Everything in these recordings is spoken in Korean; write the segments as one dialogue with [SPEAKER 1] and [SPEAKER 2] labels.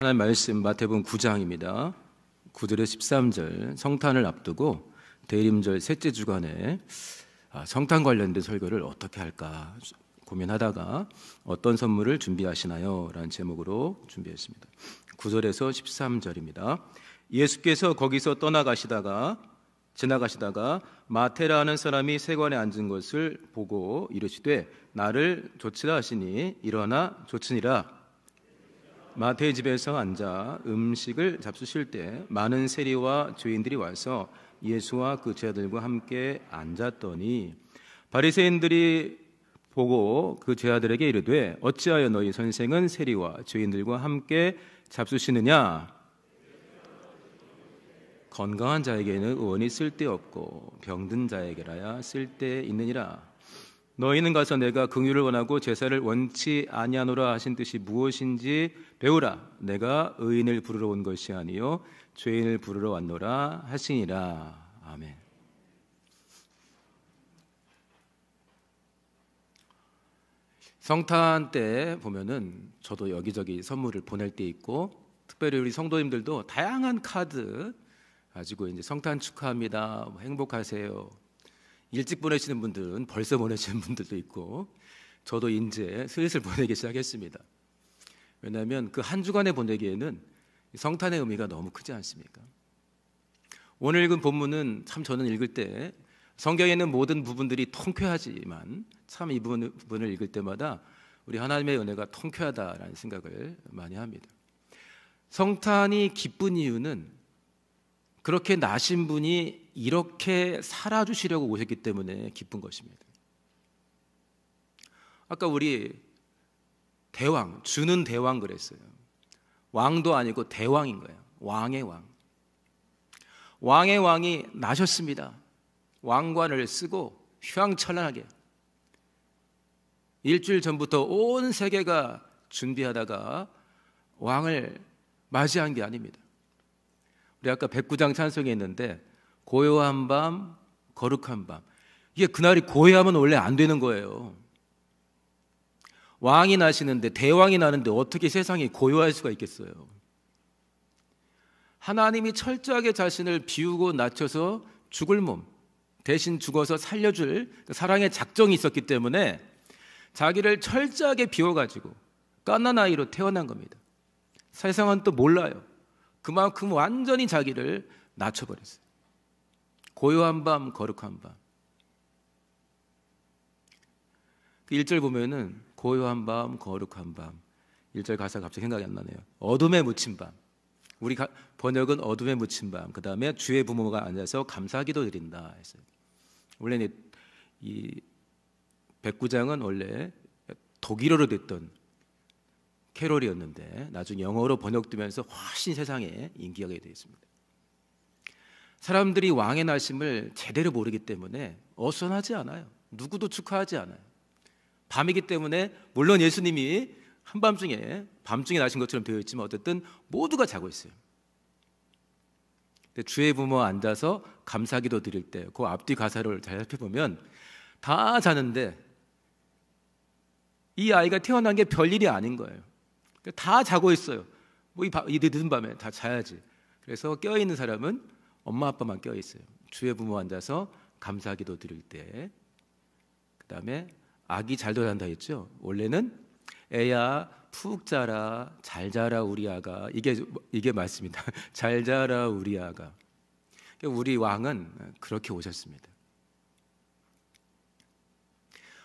[SPEAKER 1] 하나님 말씀 마태복음 9장입니다. 9절에서 13절 성탄을 앞두고 대림절 셋째 주간에 성탄 관련된 설교를 어떻게 할까 고민하다가 어떤 선물을 준비하시나요? 라는 제목으로 준비했습니다. 9절에서 13절입니다. 예수께서 거기서 지나가시다가 마태라는 사람이 세관에 앉은 것을 보고 이르시되 나를 좇으라 하시니 일어나 좇으니라. 마태의 집에서 앉아 음식을 잡수실 때 많은 세리와 죄인들이 와서 예수와 그 제자들과 함께 앉았더니 바리새인들이 보고 그 제자들에게 이르되 어찌하여 너희 선생은 세리와 죄인들과 함께 잡수시느냐? 건강한 자에게는 의원이 쓸데없고 병든 자에게라야 쓸데있느니라. 너희는 가서 내가 긍휼을 원하고 제사를 원치 아니하노라 하신 뜻이 무엇인지 배우라. 내가 의인을 부르러 온 것이 아니요 죄인을 부르러 왔노라 하시니라. 아멘. 성탄 때 보면은 저도 여기저기 선물을 보낼 때 있고, 특별히 우리 성도님들도 다양한 카드 가지고 이제 성탄 축하합니다, 행복하세요. 일찍 보내시는 분들은 벌써 보내시는 분들도 있고, 저도 이제 슬슬 보내기 시작했습니다. 왜냐하면 그 한 주간에 보내기에는 성탄의 의미가 너무 크지 않습니까? 오늘 읽은 본문은 참 저는 읽을 때 성경에 있는 모든 부분들이 통쾌하지만 참 이 부분을 읽을 때마다 우리 하나님의 은혜가 통쾌하다라는 생각을 많이 합니다. 성탄이 기쁜 이유는 그렇게 나신 분이 이렇게 살아주시려고 오셨기 때문에 기쁜 것입니다. 아까 우리 대왕, 주는 대왕 그랬어요. 왕도 아니고 대왕인 거예요. 왕의 왕. 왕의 왕이 나셨습니다. 왕관을 쓰고 휘황찬란하게 일주일 전부터 온 세계가 준비하다가 왕을 맞이한 게 아닙니다. 우리 아까 백구장 찬송에 있는데 고요한 밤, 거룩한 밤. 이게 그날이 고요하면 원래 안 되는 거예요. 왕이 나시는데, 대왕이 나는데 어떻게 세상이 고요할 수가 있겠어요? 하나님이 철저하게 자신을 비우고 낮춰서 죽을 몸 대신 죽어서 살려줄 사랑의 작정이 있었기 때문에 자기를 철저하게 비워가지고 갓난아이로 태어난 겁니다. 세상은 또 몰라요. 그만큼 완전히 자기를 낮춰버렸어요. 고요한 밤, 거룩한 밤. 그 1절 보면은 고요한 밤, 거룩한 밤. 1절 가사가 갑자기 생각이 안 나네요. 어둠에 묻힌 밤. 우리 번역은 어둠에 묻힌 밤. 그 다음에 주의 부모가 앉아서 감사기도 드린다 했어요. 원래 이 백구장은 원래 독일어로 됐던 캐롤이었는데 나중에 영어로 번역되면서 훨씬 세상에 인기하게 되어 있습니다. 사람들이 왕의 나심을 제대로 모르기 때문에 어선하지 않아요. 누구도 축하하지 않아요. 밤이기 때문에 물론 예수님이 한밤중에 밤중에 나신 것처럼 되어 있지만 어쨌든 모두가 자고 있어요. 근데 주의 부모 앉아서 감사기도 드릴 때 그 앞뒤 가사를 잘 살펴보면 다 자는데 이 아이가 태어난 게 별일이 아닌 거예요. 다 자고 있어요. 이 늦은 밤에 다 자야지. 그래서 깨어있는 사람은 엄마 아빠만 깨어있어요. 주의 부모 앉아서 감사기도 드릴 때. 그 다음에 아기 잘도 잔다 했죠. 원래는 애야 푹 자라, 잘 자라 우리 아가. 이게 맞습니다. 잘 자라 우리 아가. 우리 왕은 그렇게 오셨습니다.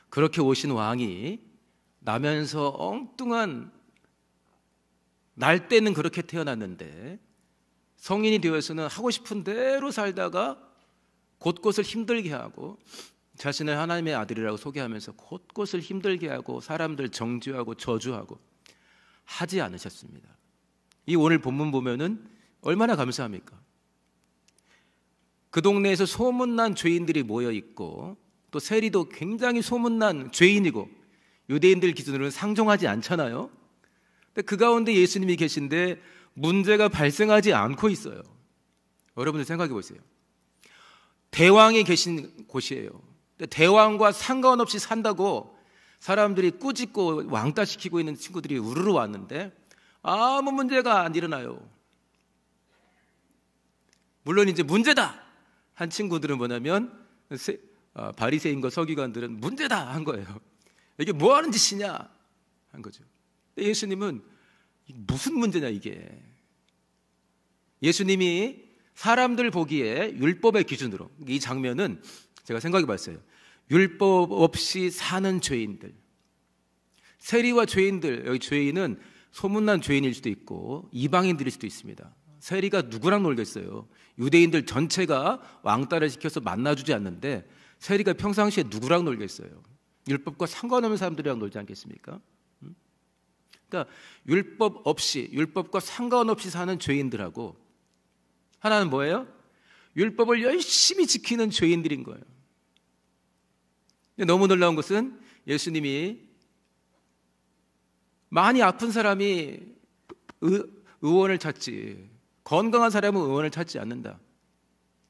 [SPEAKER 1] 그렇게 오신 왕이 나면서 엉뚱한, 날 때는 그렇게 태어났는데 성인이 되어서는 하고 싶은 대로 살다가 곳곳을 힘들게 하고 자신을 하나님의 아들이라고 소개하면서 곳곳을 힘들게 하고 사람들 정죄하고 저주하고 하지 않으셨습니다. 이 오늘 본문 보면은 얼마나 감사합니까? 그 동네에서 소문난 죄인들이 모여 있고 또 세리도 굉장히 소문난 죄인이고 유대인들 기준으로는 상종하지 않잖아요. 근데 그 가운데 예수님이 계신데 문제가 발생하지 않고 있어요. 여러분들 생각해 보세요. 대왕이 계신 곳이에요. 대왕과 상관없이 산다고 사람들이 꾸짖고 왕따시키고 있는 친구들이 우르르 왔는데 아무 문제가 안 일어나요. 물론 이제 문제다 한 친구들은 뭐냐면 바리새인과 서기관들은 문제다 한 거예요. 이게 뭐 하는 짓이냐 한 거죠. 근데 예수님은 무슨 문제냐 이게. 예수님이 사람들 보기에 율법의 기준으로, 이 장면은 제가 생각해 봤어요. 율법 없이 사는 죄인들, 세리와 죄인들, 여기 죄인은 소문난 죄인일 수도 있고 이방인들일 수도 있습니다. 세리가 누구랑 놀겠어요? 유대인들 전체가 왕따를 시켜서 만나주지 않는데 세리가 평상시에 누구랑 놀겠어요? 율법과 상관없는 사람들이랑 놀지 않겠습니까? 그러니까 율법 없이, 율법과 상관없이 사는 죄인들하고, 하나는 뭐예요? 율법을 열심히 지키는 죄인들인 거예요. 너무 놀라운 것은 예수님이 많이 아픈 사람이 의원을 찾지, 건강한 사람은 의원을 찾지 않는다.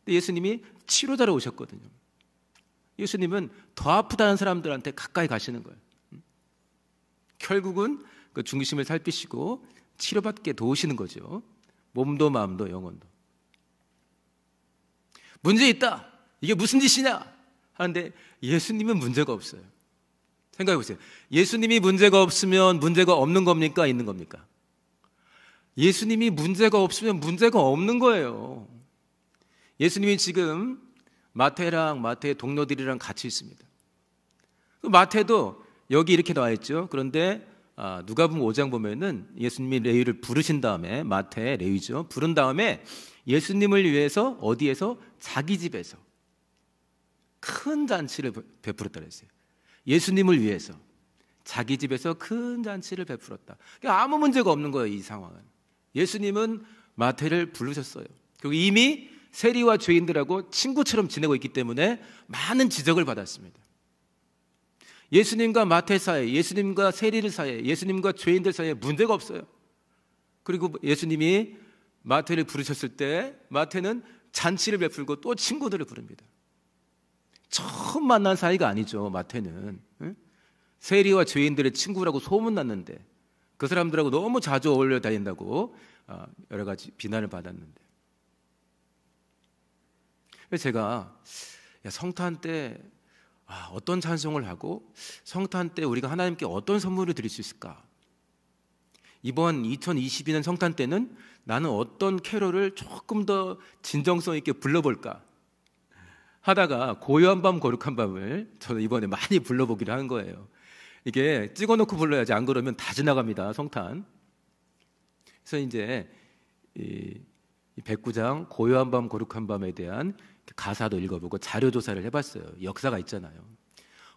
[SPEAKER 1] 근데 예수님이 치료자로 오셨거든요. 예수님은 더 아프다는 사람들한테 가까이 가시는 거예요. 결국은 그 중심을 살피시고 치료받게 도우시는 거죠. 몸도 마음도 영혼도. 문제 있다. 이게 무슨 짓이냐 하는데 예수님은 문제가 없어요. 생각해 보세요. 예수님이 문제가 없으면 문제가 없는 겁니까? 있는 겁니까? 예수님이 문제가 없으면 문제가 없는 거예요. 예수님이 지금 마태랑 마태의 동료들이랑 같이 있습니다. 마태도 여기 이렇게 나와 있죠. 그런데 누가복음 5장 보면은 예수님이 레위를 부르신 다음에, 마태 레위죠, 부른 다음에 예수님을 위해서 어디에서? 자기 집에서 큰 잔치를 베풀었다 그랬어요. 예수님을 위해서 자기 집에서 큰 잔치를 베풀었다. 그러니까 아무 문제가 없는 거예요. 이 상황은. 예수님은 마태를 부르셨어요. 그리고 이미 세리와 죄인들하고 친구처럼 지내고 있기 때문에 많은 지적을 받았습니다. 예수님과 마태 사이에, 예수님과 세리들 사이에, 예수님과 죄인들 사이에 문제가 없어요. 그리고 예수님이 마태를 부르셨을 때 마태는 잔치를 베풀고 또 친구들을 부릅니다. 처음 만난 사이가 아니죠. 마태는 세리와 죄인들의 친구라고 소문났는데 그 사람들하고 너무 자주 어울려 다닌다고 여러 가지 비난을 받았는데, 제가 성탄 때 어떤 찬송을 하고 성탄 때 우리가 하나님께 어떤 선물을 드릴 수 있을까? 이번 2022년 성탄 때는 나는 어떤 캐롤을 조금 더 진정성 있게 불러볼까 하다가 고요한 밤 거룩한 밤을 저는 이번에 많이 불러보기로 한 거예요. 이게 찍어놓고 불러야지, 안 그러면 다 지나갑니다, 성탄. 그래서 이제 이 109장 고요한 밤 거룩한 밤에 대한 가사도 읽어보고 자료 조사를 해봤어요. 역사가 있잖아요.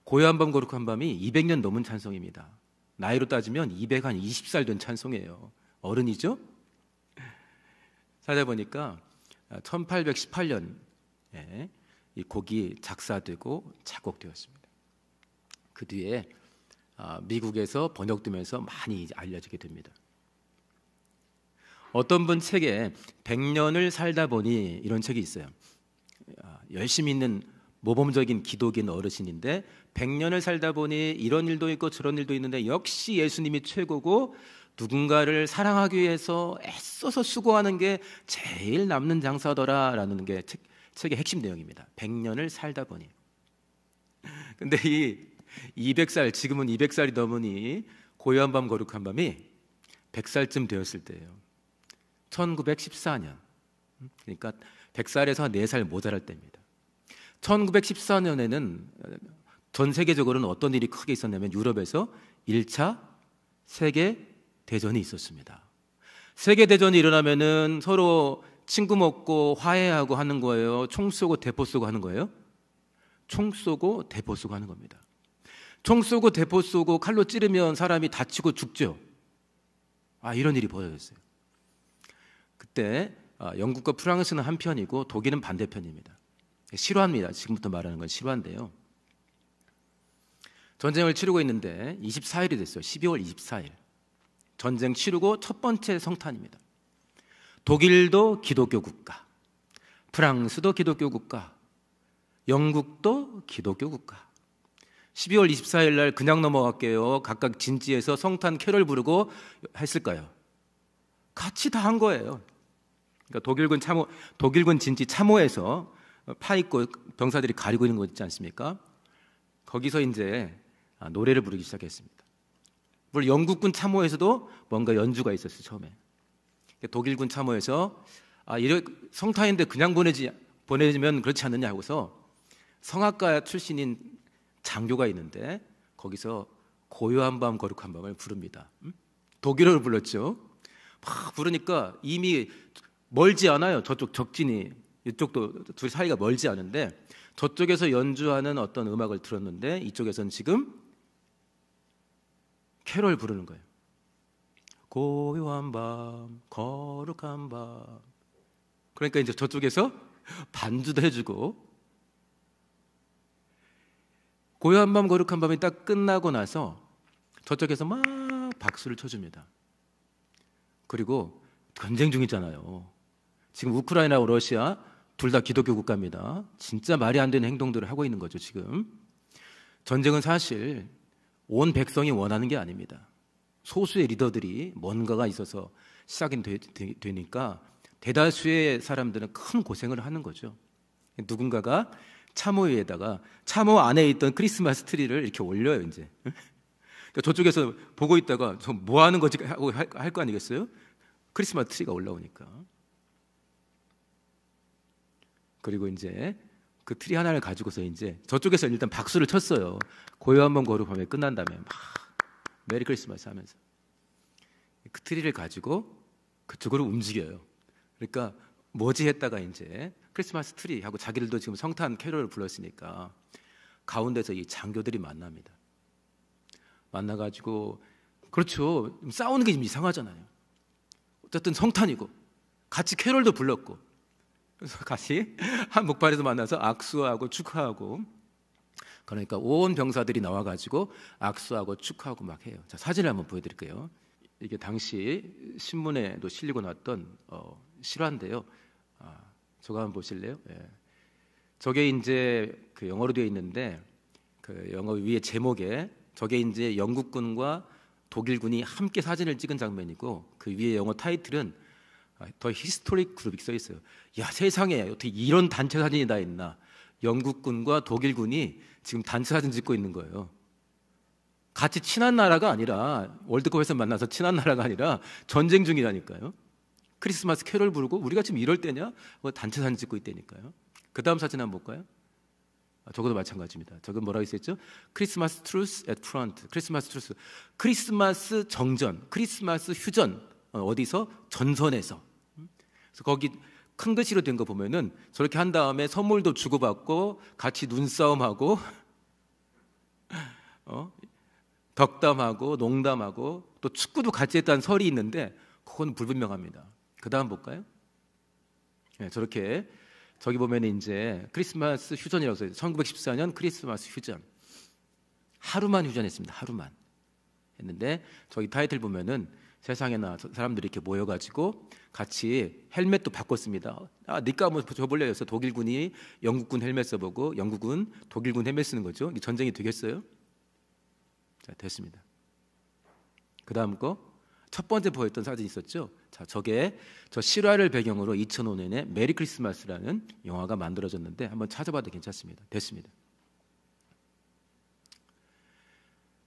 [SPEAKER 1] 고요한 밤 거룩한 밤이 200년 넘은 찬송입니다. 나이로 따지면 220살 된 찬송이에요. 어른이죠? 찾아보니까 1818년에 이 곡이 작사되고 작곡되었습니다. 그 뒤에 미국에서 번역되면서 많이 알려지게 됩니다. 어떤 분 책에 100년을 살다 보니 이런 책이 있어요. 열심히 있는 모범적인 기독인 어르신인데 100년을 살다 보니 이런 일도 있고 저런 일도 있는데 역시 예수님이 최고고 누군가를 사랑하기 위해서 애써서 수고하는 게 제일 남는 장사더라라는 게 책의 핵심 내용입니다. 100년을 살다 보니. 근데 이 200살, 지금은 200살이 넘으니 고요한 밤 거룩한 밤이 100살쯤 되었을 때예요. 1914년. 그러니까 100살에서 4살 모자랄 때입니다. 1914년에는 전 세계적으로는 어떤 일이 크게 있었냐면 유럽에서 1차 세계 대전이 있었습니다. 세계 대전이 일어나면은 서로 친구 먹고 화해하고 하는 거예요? 총 쏘고 대포 쏘고 하는 거예요? 총 쏘고 대포 쏘고 하는 겁니다. 총 쏘고 대포 쏘고 칼로 찌르면 사람이 다치고 죽죠. 이런 일이 벌어졌어요. 그때 영국과 프랑스는 한편이고 독일은 반대편입니다. 실화입니다. 지금부터 말하는 건 실화인데요. 전쟁을 치르고 있는데 24일이 됐어요. 12월 24일. 전쟁 치르고 첫 번째 성탄입니다. 독일도 기독교 국가, 프랑스도 기독교 국가, 영국도 기독교 국가. 12월 24일 날 그냥 넘어갈게요. 각각 진지에서 성탄 캐럴 부르고 했을까요? 같이 다 한 거예요. 그러니까 독일군 진지 참호에서 파 있고 병사들이 가리고 있는 거 있지 않습니까? 거기서 이제 노래를 부르기 시작했습니다. 물론 영국군 참호에서도 뭔가 연주가 있었어요. 처음에 독일군 참호에서 성탄인데 그냥 보내지면 그렇지 않느냐 하고서 성악가 출신인 장교가 있는데 거기서 고요한 밤 거룩한 밤을 부릅니다. 독일어를 불렀죠. 막 부르니까 이미 멀지 않아요. 저쪽 적진이, 이쪽도 둘이 사이가 멀지 않은데 저쪽에서 연주하는 어떤 음악을 들었는데 이쪽에서는 지금 캐롤 부르는 거예요. 고요한 밤 거룩한 밤. 그러니까 이제 저쪽에서 반주도 해주고, 고요한 밤 거룩한 밤이 딱 끝나고 나서 저쪽에서 막 박수를 쳐줍니다. 그리고 전쟁 중이잖아요. 지금 우크라이나와 러시아 둘 다 기독교 국가입니다. 진짜 말이 안 되는 행동들을 하고 있는 거죠. 지금 전쟁은 사실 온 백성이 원하는 게 아닙니다. 소수의 리더들이 뭔가가 있어서 시작이 되니까 대다수의 사람들은 큰 고생을 하는 거죠. 누군가가 참호 위에다가 참호 안에 있던 크리스마스 트리를 이렇게 올려요. 이제 그러니까 저쪽에서 보고 있다가 저 뭐 하는 거지 하고 할 거 아니겠어요? 크리스마스 트리가 올라오니까. 그리고 이제 그 트리 하나를 가지고서 이제 저쪽에서 일단 박수를 쳤어요. 고요한 밤 거룩함에 끝난 다음에 막 메리 크리스마스 하면서 그 트리를 가지고 그쪽으로 움직여요. 그러니까 뭐지 했다가 이제 크리스마스 트리 하고 자기들도 지금 성탄 캐롤을 불렀으니까 가운데서 이 장교들이 만납니다. 만나가지고 그렇죠. 싸우는 게 좀 이상하잖아요. 어쨌든 성탄이고 같이 캐롤도 불렀고 그래서 같이 한 목발에서 만나서 악수하고 축하하고, 그러니까 온 병사들이 나와가지고 악수하고 축하하고 막 해요. 자, 사진을 한번 보여드릴게요. 이게 당시 신문에도 실리고 났던 실화인데요. 저거 한번 보실래요? 예. 저게 이제 그 영어로 되어 있는데 그 영어 위에 제목에 저게 이제 영국군과 독일군이 함께 사진을 찍은 장면이고 그 위에 영어 타이틀은 더 히스토릭 그룹이 써 있어요. 야, 세상에 어떻게 이런 단체 사진이 다 있나? 영국군과 독일군이 지금 단체 사진 찍고 있는 거예요. 같이 친한 나라가 아니라, 월드컵에서 만나서 친한 나라가 아니라 전쟁 중이라니까요. 크리스마스 캐롤 부르고 우리가 지금 이럴 때냐? 단체 사진 찍고 있다니까요. 그 다음 사진 한번 볼까요? 저것도 마찬가지입니다. 저건 뭐라고 있었죠? 크리스마스 트루스 at front. 크리스마스 트루스. 크리스마스 정전, 크리스마스 휴전. 어디서? 전선에서. 그래서 거기 큰 글씨로 된 거 보면은 저렇게 한 다음에 선물도 주고받고 같이 눈싸움하고 덕담하고 농담하고 또 축구도 같이 했다는 설이 있는데 그건 불분명합니다. 그 다음 볼까요? 네, 저렇게 저기 보면 이제 크리스마스 휴전이라고 써요. 1914년 크리스마스 휴전. 하루만 휴전했습니다. 하루만 했는데 저기 타이틀 보면은 세상에나 사람들이 이렇게 모여가지고 같이 헬멧도 바꿨습니다. 니까 한번 줘볼래요? 그래서 독일군이 영국군 헬멧 써보고 영국은 독일군 헬멧 쓰는 거죠. 이 전쟁이 되겠어요? 자, 됐습니다. 그 다음 거 첫 번째 보였던 사진이 있었죠. 자, 저게 저 실화를 배경으로 2005년에 메리 크리스마스라는 영화가 만들어졌는데 한번 찾아봐도 괜찮습니다. 됐습니다.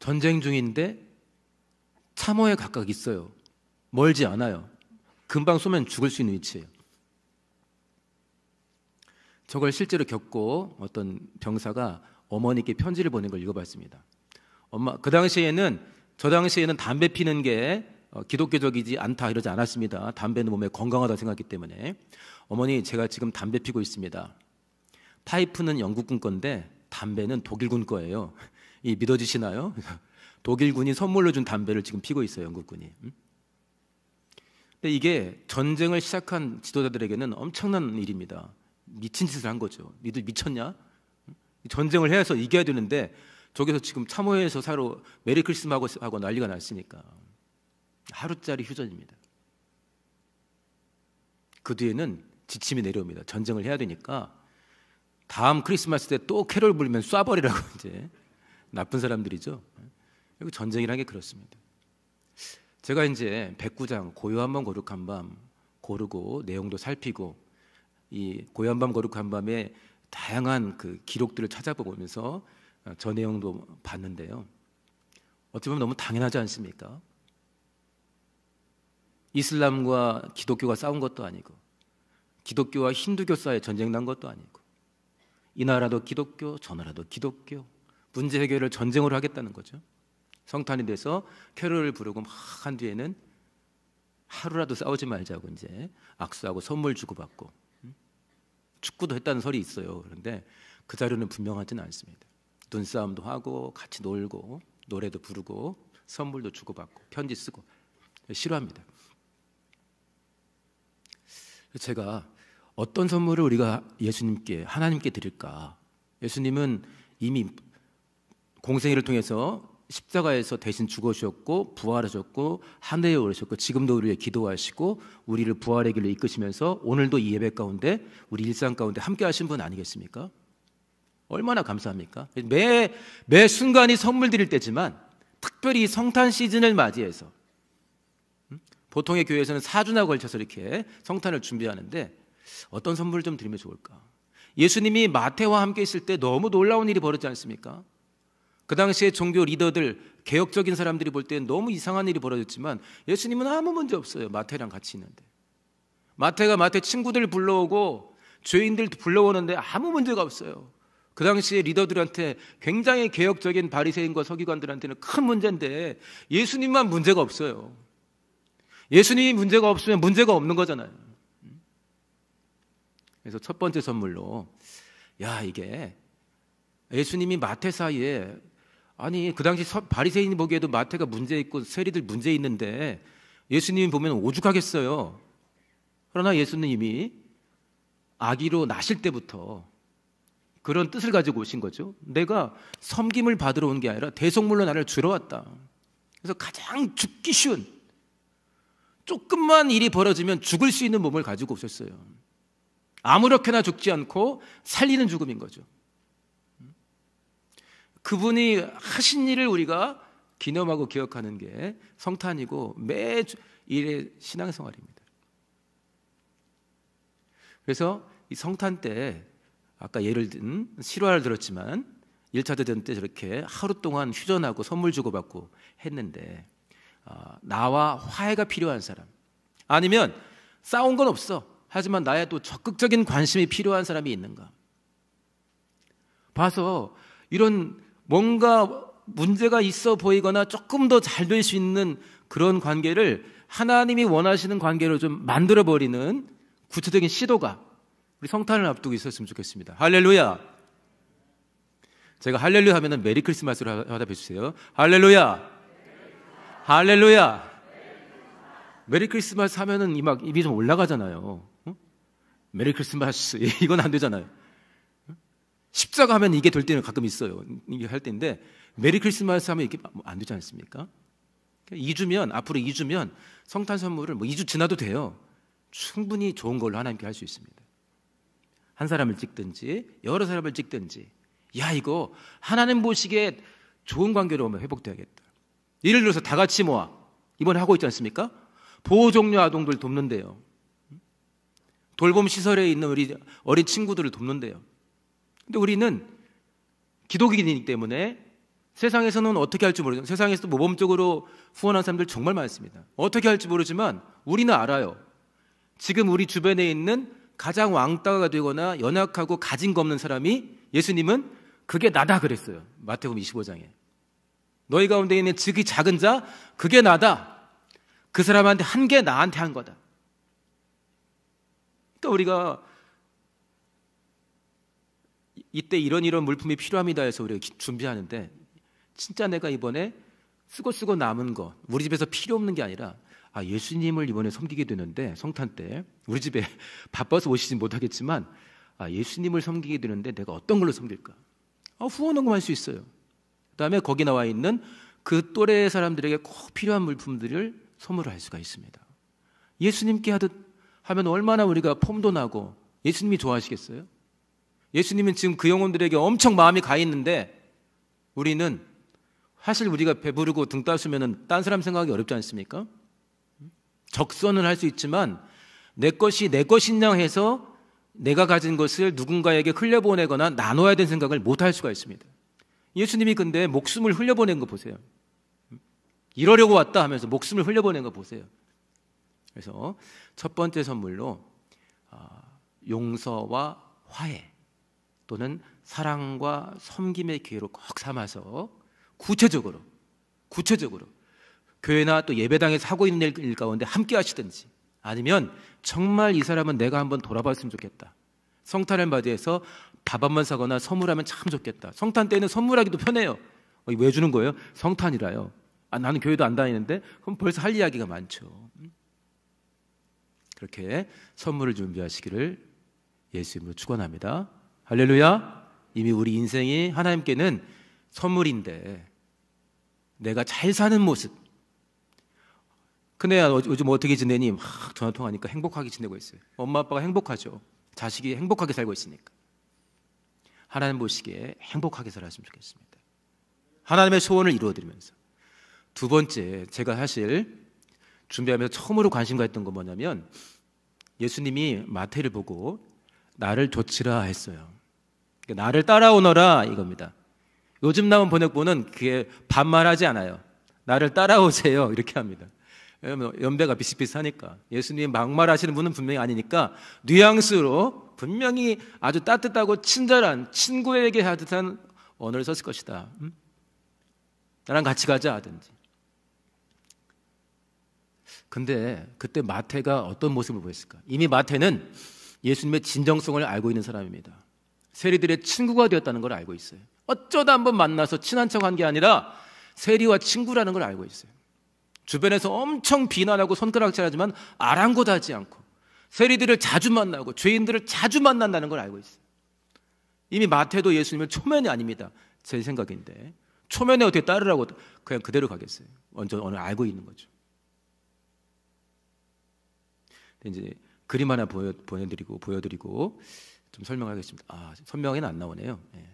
[SPEAKER 1] 전쟁 중인데 참호에 각각 있어요. 멀지 않아요. 금방 쏘면 죽을 수 있는 위치예요. 저걸 실제로 겪고 어떤 병사가 어머니께 편지를 보낸 걸 읽어봤습니다. 엄마, 저 당시에는 담배 피는 게 기독교적이지 않다 이러지 않았습니다. 담배는 몸에 건강하다 생각했기 때문에. 어머니, 제가 지금 담배 피고 있습니다. 파이프는 영국군 건데 담배는 독일군 거예요. 이 믿어지시나요? 독일군이 선물로 준 담배를 지금 피고 있어요. 영국군이. 근데 이게 전쟁을 시작한 지도자들에게는 엄청난 일입니다. 미친 짓을 한 거죠. 니들 미쳤냐? 전쟁을 해서 이겨야 되는데 저기서 지금 참호에서 서로 메리 크리스마스 하고 난리가 났으니까 하루짜리 휴전입니다. 그 뒤에는 지침이 내려옵니다. 전쟁을 해야 되니까 다음 크리스마스 때 또 캐롤 부르면 쏴버리라고. 이제 나쁜 사람들이죠. 전쟁이라는 게 그렇습니다. 제가 이제 109장 고요한 밤 거룩한 밤 고르고 내용도 살피고 이 고요한 밤 거룩한 밤에 다양한 그 기록들을 찾아보면서 저 내용도 봤는데요. 어떻게 보면 너무 당연하지 않습니까? 이슬람과 기독교가 싸운 것도 아니고 기독교와 힌두교 사이에 전쟁 난 것도 아니고 이 나라도 기독교, 저 나라도 기독교, 문제 해결을 전쟁으로 하겠다는 거죠. 성탄이 돼서 캐롤을 부르고 막 한 뒤에는 하루라도 싸우지 말자고 이제 악수하고 선물 주고받고 축구도 했다는 설이 있어요. 그런데 그 자료는 분명하지는 않습니다. 눈싸움도 하고 같이 놀고 노래도 부르고 선물도 주고받고 편지 쓰고 싫어합니다. 제가 어떤 선물을 우리가 예수님께 하나님께 드릴까? 예수님은 이미 공생애를 통해서 십자가에서 대신 죽으셨고 부활하셨고 하늘에 오르셨고 지금도 우리를 위해 기도하시고 우리를 부활의 길로 이끄시면서 오늘도 이 예배 가운데 우리 일상 가운데 함께 하신 분 아니겠습니까? 얼마나 감사합니까? 매 순간이 선물 드릴 때지만 특별히 성탄 시즌을 맞이해서 보통의 교회에서는 4주나 걸쳐서 이렇게 성탄을 준비하는데 어떤 선물을 좀 드리면 좋을까? 예수님이 마태와 함께 있을 때 너무 놀라운 일이 벌어지지 않습니까? 그 당시에 종교 리더들, 개혁적인 사람들이 볼 때는 너무 이상한 일이 벌어졌지만 예수님은 아무 문제 없어요. 마태랑 같이 있는데. 마태가 마태 친구들 불러오고 죄인들 불러오는데 아무 문제가 없어요. 그 당시에 리더들한테 굉장히 개혁적인 바리새인과 서기관들한테는 큰 문제인데 예수님만 문제가 없어요. 예수님이 문제가 없으면 문제가 없는 거잖아요. 그래서 첫 번째 선물로 이게 예수님이 마태 사이에 아니 그 당시 바리새인이 보기에도 마태가 문제 있고 세리들 문제 있는데 예수님이 보면 오죽하겠어요. 그러나 예수님이 아기로 나실 때부터 그런 뜻을 가지고 오신 거죠. 내가 섬김을 받으러 온 게 아니라 대속물로 나를 주러 왔다. 그래서 가장 죽기 쉬운 조금만 일이 벌어지면 죽을 수 있는 몸을 가지고 오셨어요. 아무렇게나 죽지 않고 살리는 죽음인 거죠. 그분이 하신 일을 우리가 기념하고 기억하는 게 성탄이고 매일의 신앙생활입니다. 그래서 이 성탄 때 아까 예를 든 실화를 들었지만 1차 대전 때 저렇게 하루 동안 휴전하고 선물 주고받고 했는데 나와 화해가 필요한 사람 아니면 싸운 건 없어 하지만 나의 또 적극적인 관심이 필요한 사람이 있는가 봐서 이런 뭔가 문제가 있어 보이거나 조금 더 잘 될 수 있는 그런 관계를 하나님이 원하시는 관계로 좀 만들어버리는 구체적인 시도가 우리 성탄을 앞두고 있었으면 좋겠습니다. 할렐루야. 제가 할렐루야 하면은 메리 크리스마스로 하다 뵈주세요. 할렐루야. 할렐루야. 메리 크리스마스 하면은 입이 좀 올라가잖아요. 메리 크리스마스 이건 안 되잖아요. 십자가 하면 이게 될 때는 가끔 있어요. 이게 할 때인데 메리 크리스마스 하면 이게 안 되지 않습니까? 2주면 앞으로 2주면 성탄 선물을 2주 지나도 돼요. 충분히 좋은 걸로 하나님께 할 수 있습니다. 한 사람을 찍든지 여러 사람을 찍든지 이거 하나님 보시기에 좋은 관계로 회복돼야겠다. 예를 들어서 다 같이 모아 이번에 하고 있지 않습니까? 보호종료 아동들 돕는데요. 돌봄 시설에 있는 우리 어린 친구들을 돕는데요. 근데 우리는 기독인이기 때문에 세상에서는 어떻게 할지 모르죠. 세상에서도 모범적으로 후원한 사람들 정말 많습니다. 어떻게 할지 모르지만 우리는 알아요. 지금 우리 주변에 있는 가장 왕따가 되거나 연약하고 가진 거 없는 사람이 예수님은 그게 나다 그랬어요. 마태복음 25장에 너희 가운데 있는 지극히 작은 자 그게 나다. 그 사람한테 한 게 나한테 한 거다. 그러니까 우리가 이때 이런 물품이 필요합니다 해서 우리가 준비하는데 진짜 내가 이번에 쓰고 남은 거 우리 집에서 필요 없는 게 아니라 예수님을 이번에 섬기게 되는데 성탄 때 우리 집에 바빠서 오시진 못하겠지만 예수님을 섬기게 되는데 내가 어떤 걸로 섬길까? 후원헌금 할 수 있어요. 그다음에 거기 나와 있는 그 또래 사람들에게 꼭 필요한 물품들을 선물할 수가 있습니다. 예수님께 하면 얼마나 우리가 폼도 나고 예수님이 좋아하시겠어요? 예수님은 지금 그 영혼들에게 엄청 마음이 가 있는데 우리는 사실 우리가 배부르고 등 따스면 딴 사람 생각하기 어렵지 않습니까? 적선을 할 수 있지만 내 것이 내 것이냐 해서 내가 가진 것을 누군가에게 흘려보내거나 나눠야 되는 생각을 못할 수가 있습니다. 예수님이 근데 목숨을 흘려보낸 거 보세요. 이러려고 왔다 하면서 목숨을 흘려보낸 거 보세요. 그래서 첫 번째 선물로 용서와 화해 또는 사랑과 섬김의 기회로 꼭 삼아서 구체적으로 교회나 또 예배당에서 하고 있는 일 가운데 함께 하시든지, 아니면 정말 이 사람은 내가 한번 돌아봤으면 좋겠다, 성탄을 맞이해서 밥 한번 사거나 선물하면 참 좋겠다. 성탄 때는 선물하기도 편해요. 왜 주는 거예요? 성탄이라요. 나는 교회도 안 다니는데. 그럼 벌써 할 이야기가 많죠. 그렇게 선물을 준비하시기를 예수 이름으로 축원합니다. 할렐루야. 이미 우리 인생이 하나님께는 선물인데 내가 잘 사는 모습. 큰애야 요즘 어떻게 지내니? 막 전화통화하니까 행복하게 지내고 있어요. 엄마 아빠가 행복하죠. 자식이 행복하게 살고 있으니까. 하나님 보시기에 행복하게 살았으면 좋겠습니다. 하나님의 소원을 이루어드리면서. 두 번째, 제가 사실 준비하면서 처음으로 관심 가했던 건 뭐냐면, 예수님이 마태를 보고 나를 좇으라 했어요. 나를 따라오너라 이겁니다. 요즘 나온 번역본은 그게 반말하지 않아요. 나를 따라오세요 이렇게 합니다. 왜냐하면 연배가 비슷비슷하니까. 예수님이 막말하시는 분은 분명히 아니니까 뉘앙스로 분명히 아주 따뜻하고 친절한 친구에게 하듯한 언어를 썼을 것이다. 나랑 같이 가자 하든지. 근데 그때 마태가 어떤 모습을 보였을까? 이미 마태는 예수님의 진정성을 알고 있는 사람입니다. 세리들의 친구가 되었다는 걸 알고 있어요. 어쩌다 한번 만나서 친한 척한 게 아니라 세리와 친구라는 걸 알고 있어요. 주변에서 엄청 비난하고 손가락질하지만 아랑곳하지 않고 세리들을 자주 만나고 죄인들을 자주 만난다는 걸 알고 있어요. 이미 마태도 예수님은 초면이 아닙니다. 제 생각인데 초면에 어떻게 따르라고 그냥 그대로 가겠어요. 오늘 알고 있는 거죠. 이제 그림 하나 보여드리고 좀 설명하겠습니다. 선명하게는 안 나오네요. 예.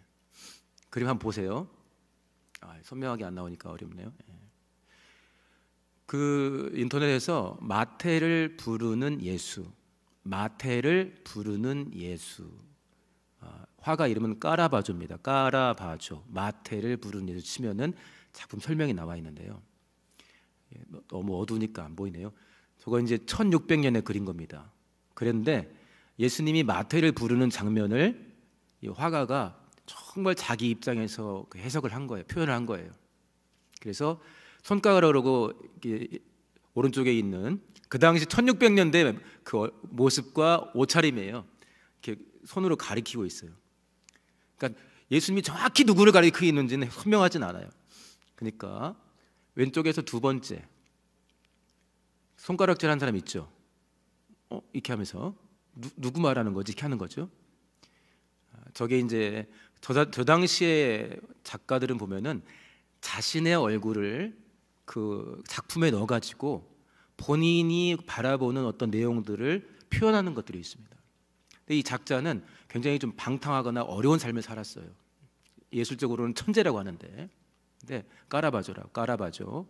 [SPEAKER 1] 그림 한번 보세요. 선명하게 안 나오니까 어렵네요. 예. 그 인터넷에서 마태를 부르는 예수, 화가 이름은 까라바조입니다. 까라바조, 마태를 부르는 예수 치면은 작품 설명이 나와 있는데요. 너무 어두우니까 안 보이네요. 저거 이제 1600년에 그린 겁니다. 그런데 예수님이 마태를 부르는 장면을 이 화가가 정말 자기 입장에서 해석을 한 거예요. 표현을 한 거예요. 그래서 손가락으로 오른쪽에 있는 그 당시 1600년대 그 모습과 옷차림이에요. 이렇게 손으로 가리키고 있어요. 그러니까 예수님이 정확히 누구를 가리키고 있는지는 선명하진 않아요. 그러니까 왼쪽에서 두 번째 손가락질한 사람 있죠. 이렇게 하면서 누구 말하는 거지? 이렇게 하는 거죠. 저게 이제 저 당시에 작가들은 보면은 자신의 얼굴을 그 작품에 넣어가지고 본인이 바라보는 어떤 내용들을 표현하는 것들이 있습니다. 근데 이 작자는 굉장히 좀 방탕하거나 어려운 삶을 살았어요. 예술적으로는 천재라고 하는데, 근데 까라바조,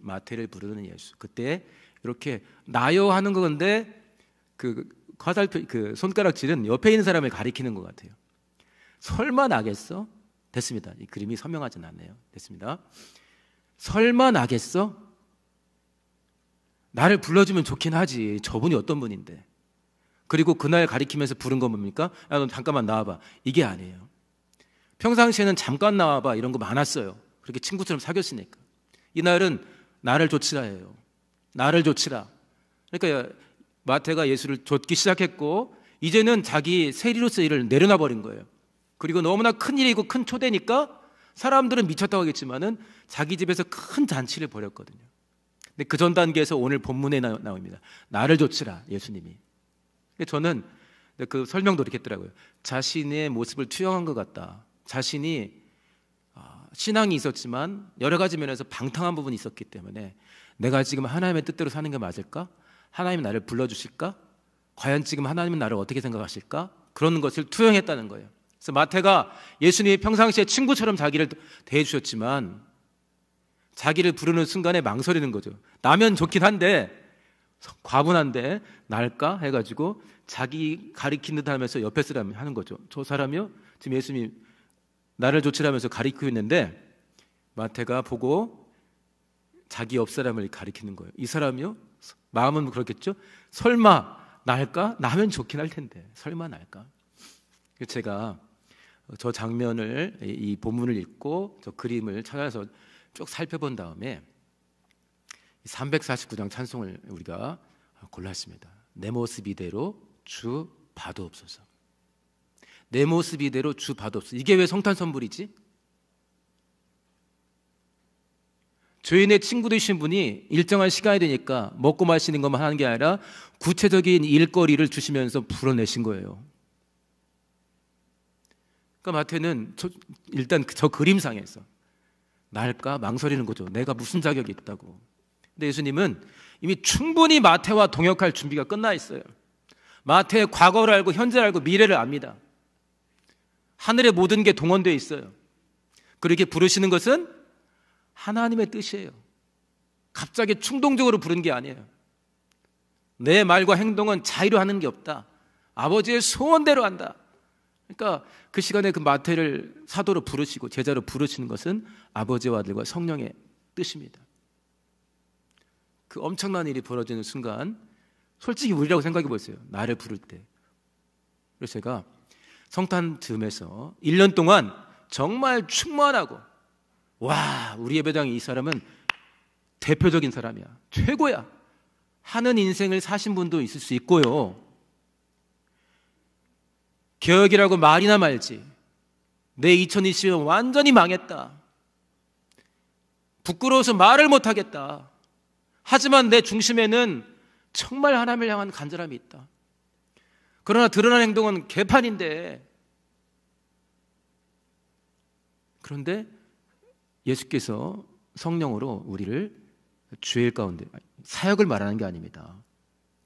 [SPEAKER 1] 마태를 부르는 예수. 그때 이렇게 나요 하는 건데 그 손가락질은 옆에 있는 사람을 가리키는 것 같아요. 설마 나겠어? 됐습니다. 이 그림이 선명하진 않네요. 됐습니다. 설마 나겠어? 나를 불러주면 좋긴 하지. 저분이 어떤 분인데. 그리고 그날 가리키면서 부른 건 뭡니까? 야, 너 잠깐만 나와봐. 이게 아니에요. 평상시에는 잠깐 나와봐 이런 거 많았어요. 그렇게 친구처럼 사귀었으니까. 이날은 나를 좇으라예요. 나를 좇으라. 그러니까 마태가 예수를 좇기 시작했고 이제는 자기 세리로서 일을 내려놔 버린 거예요. 그리고 너무나 큰 일이고 큰 초대니까 사람들은 미쳤다고 하겠지만은 자기 집에서 큰 잔치를 벌였거든요. 근데 그 전 단계에서 오늘 본문에 나옵니다. 나를 좇으라, 예수님이. 저는 그 설명도 이렇게 했더라고요. 자신의 모습을 투영한 것 같다. 자신이 신앙이 있었지만 여러 가지 면에서 방탕한 부분이 있었기 때문에 내가 지금 하나님의 뜻대로 사는 게 맞을까? 하나님이 나를 불러주실까? 과연 지금 하나님은 나를 어떻게 생각하실까? 그런 것을 투영했다는 거예요. 그래서 마태가 예수님이 평상시에 친구처럼 자기를 대해주셨지만 자기를 부르는 순간에 망설이는 거죠. 나면 좋긴 한데 과분한데 날까 해가지고 자기 가리키는 듯 하면서 옆에 사람이 하는 거죠. 저 사람이요? 지금 예수님이 나를 조치라면서 가리키고 있는데 마태가 보고 자기 옆 사람을 가리키는 거예요. 이 사람이요? 마음은 그렇겠죠? 설마 날까? 나면 좋긴 할 텐데 설마 날까? 제가 저 장면을, 이 본문을 읽고 저 그림을 찾아서 쭉 살펴본 다음에 349장 찬송을 우리가 골랐습니다. 내 모습 이대로 주 봐도옵소서. 내 모습 이대로 주 봐도옵소서. 이게 왜 성탄 선물이지? 죄인의 친구 되신 분이 일정한 시간이 되니까 먹고 마시는 것만 하는 게 아니라 구체적인 일거리를 주시면서 불어내신 거예요. 그러니까 마태는 일단 저 그림상에서 날까 망설이는 거죠. 내가 무슨 자격이 있다고. 근데 예수님은 이미 충분히 마태와 동역할 준비가 끝나 있어요. 마태의 과거를 알고 현재를 알고 미래를 압니다. 하늘의 모든 게 동원되어 있어요. 그렇게 부르시는 것은 하나님의 뜻이에요. 갑자기 충동적으로 부른 게 아니에요. 내 말과 행동은 자의로 하는 게 없다. 아버지의 소원대로 한다. 그러니까 그 시간에 그 마태를 사도로 부르시고 제자로 부르시는 것은 아버지와 아들과 성령의 뜻입니다. 그 엄청난 일이 벌어지는 순간 솔직히 우리라고 생각해 보세요. 나를 부를 때. 그래서 제가 성탄 즈음에서 1년 동안 정말 충만하고 와, 우리 예배당에 이 사람은 대표적인 사람이야. 최고야. 하는 인생을 사신 분도 있을 수 있고요. 개혁이라고 말이나 말지. 내 2020년 완전히 망했다. 부끄러워서 말을 못하겠다. 하지만 내 중심에는 정말 하나님을 향한 간절함이 있다. 그러나 드러난 행동은 개판인데. 그런데 예수께서 성령으로 우리를 주일 가운데, 사역을 말하는 게 아닙니다.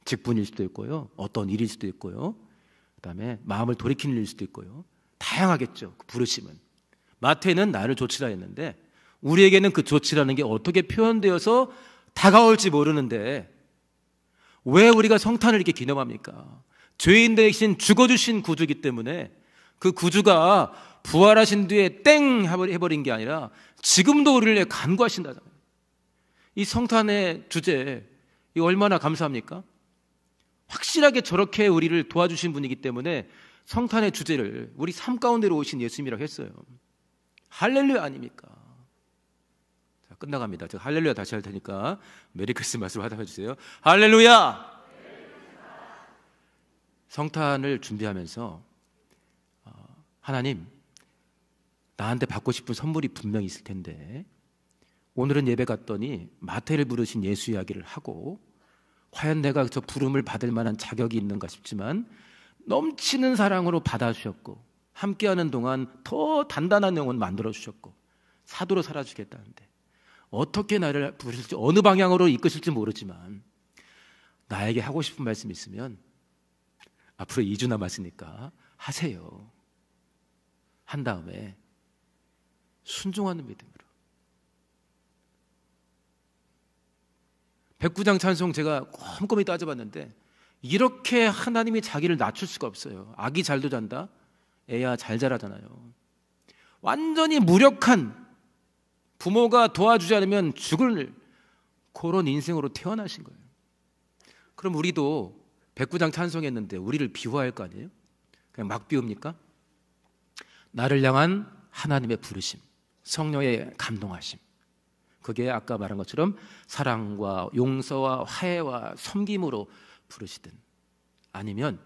[SPEAKER 1] 직분일 수도 있고요, 어떤 일일 수도 있고요, 그 다음에 마음을 돌이키는 일일 수도 있고요. 다양하겠죠. 그 부르심은. 마태는 나를 조치라 했는데 우리에게는 그 조치라는 게 어떻게 표현되어서 다가올지 모르는데 왜 우리가 성탄을 이렇게 기념합니까? 죄인 대신 죽어주신 구주이기 때문에 그 구주가 부활하신 뒤에 땡 해버린 게 아니라 지금도 우리를 위해 간구하신다잖아요. 이 성탄의 주제, 이 얼마나 감사합니까? 확실하게 저렇게 우리를 도와주신 분이기 때문에 성탄의 주제를 우리 삶 가운데로 오신 예수님이라고 했어요. 할렐루야 아닙니까? 자, 끝나갑니다. 제가 할렐루야 다시 할 테니까 메리 크리스마스로 화답해 주세요. 할렐루야! 성탄을 준비하면서 하나님, 나한테 받고 싶은 선물이 분명히 있을 텐데 오늘은 예배 갔더니 마태를 부르신 예수 이야기를 하고 과연 내가 저 부름을 받을 만한 자격이 있는가 싶지만 넘치는 사랑으로 받아주셨고 함께하는 동안 더 단단한 영혼 만들어주셨고 사도로 살아주겠다는데 어떻게 나를 부르실지 어느 방향으로 이끄실지 모르지만 나에게 하고 싶은 말씀이 있으면 앞으로 2주 남았으니까 하세요. 한 다음에 순종하는 믿음으로. 109장 찬송 제가 꼼꼼히 따져봤는데 이렇게 하나님이 자기를 낮출 수가 없어요. 아기 잘도 잔다, 애야 잘 자라잖아요. 완전히 무력한 부모가 도와주지 않으면 죽을 그런 인생으로 태어나신 거예요. 그럼 우리도 109장 찬송했는데 우리를 비호할 거 아니에요? 그냥 막 비웁니까? 나를 향한 하나님의 부르심, 성령의 감동하심, 그게 아까 말한 것처럼 사랑과 용서와 화해와 섬김으로 부르시든 아니면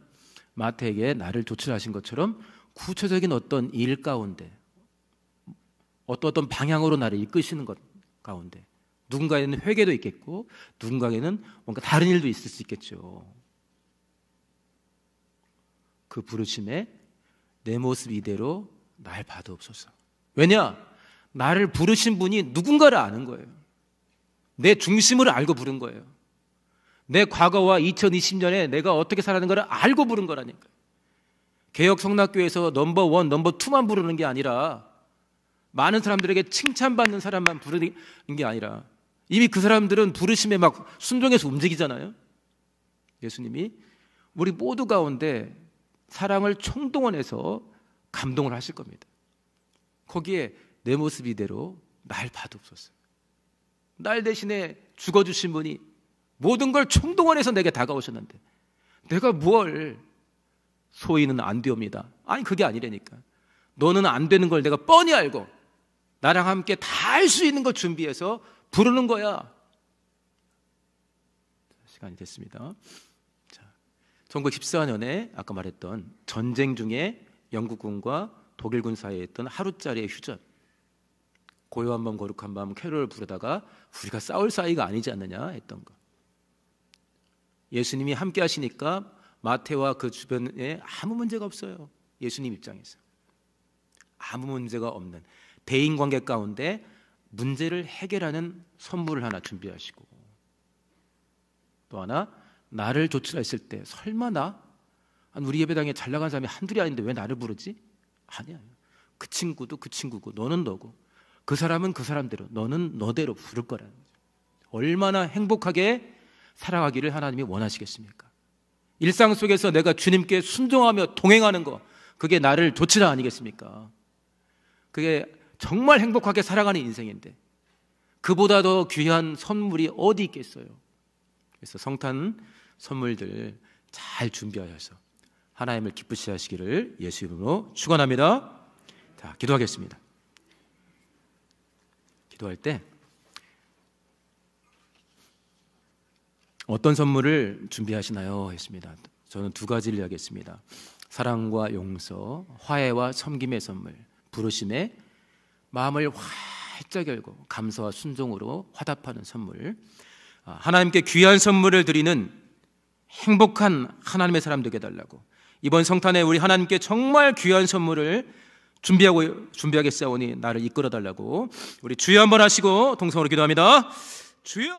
[SPEAKER 1] 마태에게 나를 조출하신 것처럼 구체적인 어떤 일 가운데 어떤 방향으로 나를 이끄시는 것 가운데 누군가에는 회개도 있겠고 누군가에는 뭔가 다른 일도 있을 수 있겠죠. 그 부르심에 내 모습 이대로 날 봐도옵소서. 왜냐? 나를 부르신 분이 누군가를 아는 거예요. 내 중심을 알고 부른 거예요. 내 과거와 2020년에 내가 어떻게 살아가는 걸 알고 부른 거라니까요. 개혁 성락교회에서 넘버1, 넘버2만 부르는 게 아니라 많은 사람들에게 칭찬받는 사람만 부르는 게 아니라 이미 그 사람들은 부르심에 막 순종해서 움직이잖아요. 예수님이 우리 모두 가운데 사랑을 총동원해서 감동을 하실 겁니다. 거기에 내 모습 이대로 날 봐도없었어요. 날 대신에 죽어주신 분이 모든 걸 총동원해서 내게 다가오셨는데 내가 뭘, 소위는 안 되옵니다. 아니 그게 아니라니까. 너는 안 되는 걸 내가 뻔히 알고 나랑 함께 다 할 수 있는 걸 준비해서 부르는 거야. 시간이 됐습니다. 자, 1914년에 아까 말했던 전쟁 중에 영국군과 독일군 사이에 있던 하루짜리의 휴전, 고요한 밤 거룩한 밤 캐롤을 부르다가 우리가 싸울 사이가 아니지 않느냐 했던 거. 예수님이 함께 하시니까 마태와 그 주변에 아무 문제가 없어요. 예수님 입장에서 아무 문제가 없는 대인관계 가운데 문제를 해결하는 선물을 하나 준비하시고, 또 하나 나를 조출했을 때 설마 우리 예배당에 잘 나간 사람이 한둘이 아닌데 왜 나를 부르지? 아니야. 그 친구도 그 친구고 너는 너고 그 사람은 그 사람대로 너는 너대로 부를 거라는 거죠. 얼마나 행복하게 살아가기를 하나님이 원하시겠습니까? 일상 속에서 내가 주님께 순종하며 동행하는 거, 그게 나를 조치라 아니겠습니까? 그게 정말 행복하게 살아가는 인생인데 그보다 더 귀한 선물이 어디 있겠어요? 그래서 성탄 선물들 잘 준비하셔서 하나님을 기쁘시게 하시기를 예수 이름으로 축원합니다. 자, 기도하겠습니다. 기도할 때 어떤 선물을 준비하시나요? 했습니다. 저는 두 가지를 이야기했습니다. 사랑과 용서, 화해와 섬김의 선물, 부르심에 마음을 활짝 열고 감사와 순종으로 화답하는 선물, 하나님께 귀한 선물을 드리는 행복한 하나님의 사람 되게 해달라고, 이번 성탄에 우리 하나님께 정말 귀한 선물을 준비하겠사오니 나를 이끌어 달라고 우리 주여 한번 하시고 동성으로 기도합니다. 주여.